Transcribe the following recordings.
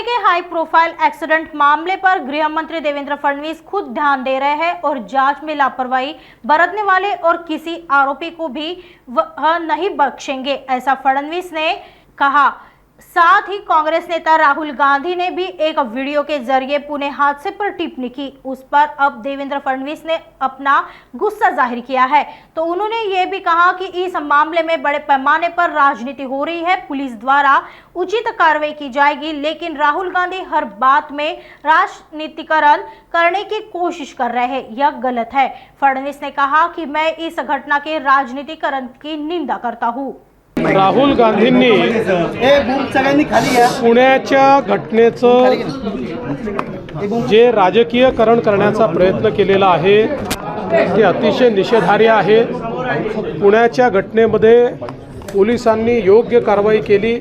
के हाई profile accident मामले पर गृह मंत्री देवेंद्र फडणवीस खुद ध्यान दे रहे हैं और जांच में लापरवाही बरतने वाले और किसी आरोपी को भी वह नहीं बख्शेंगे, ऐसा फडणवीस ने कहा। साथ ही कांग्रेस नेता राहुल गांधी ने भी एक वीडियो के जरिए पुणे हादसे पर टिप्पणी की। उस पर अब देवेंद्र फडणवीस ने अपना गुस्सा जाहिर किया है। तो उन्होंने ये भी कहा कि इस मामले में बड़े पैमाने पर राजनीति हो रही है, पुलिस द्वारा उचित कार्रवाई की जाएगी, लेकिन राहुल गांधी हर बात में राजनीतिकरण करने की कोशिश कर रहे हैं, यह गलत है। फडणवीस ने कहा कि मैं इस घटना के राजनीतिकरण की निंदा करता हूँ। राहुल गांधींनी पुण्याच्या घटनेचं जे राजकीयकरण करण्याचा प्रयत्न केलेला आहे ते अतिशय निषेधार्ह आहे। पुण्याच्या घटनेमध्ये पोलिसांनी योग्य कारवाई केली,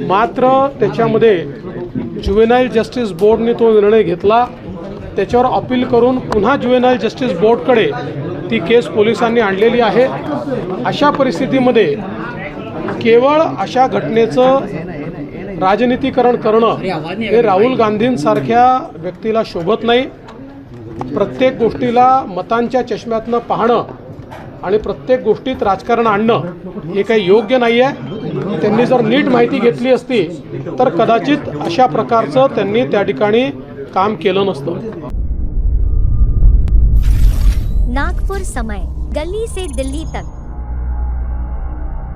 मात्र त्याच्यामध्ये ज्युव्हेनाइल जस्टिस बोर्डने तो निर्णय घेतला। त्याच्यावर अपील करून पुन्हा ज्युव्हेनाइल जस्टिस बोर्डकडे ती केस पोलिसांनी आणलेली आहे। अशा परिस्थितीमध्ये केवळ अशा घटनेचं राजनीतिकरण करणं हे राहुल गांधींसारख्या व्यक्तीला शोभत नाही। प्रत्येक गोष्टीला मतांच्या चष्म्यातनं पाहणं आणि प्रत्येक गोष्टीत राजकारण आणणं हे काही योग्य नाही आहे। त्यांनी जर नीट माहिती घेतली असती तर कदाचित अशा प्रकारचं त्यांनी त्या ठिकाणी काम केलं नसतं। नागपुर समय, गली से दिल्ली तक।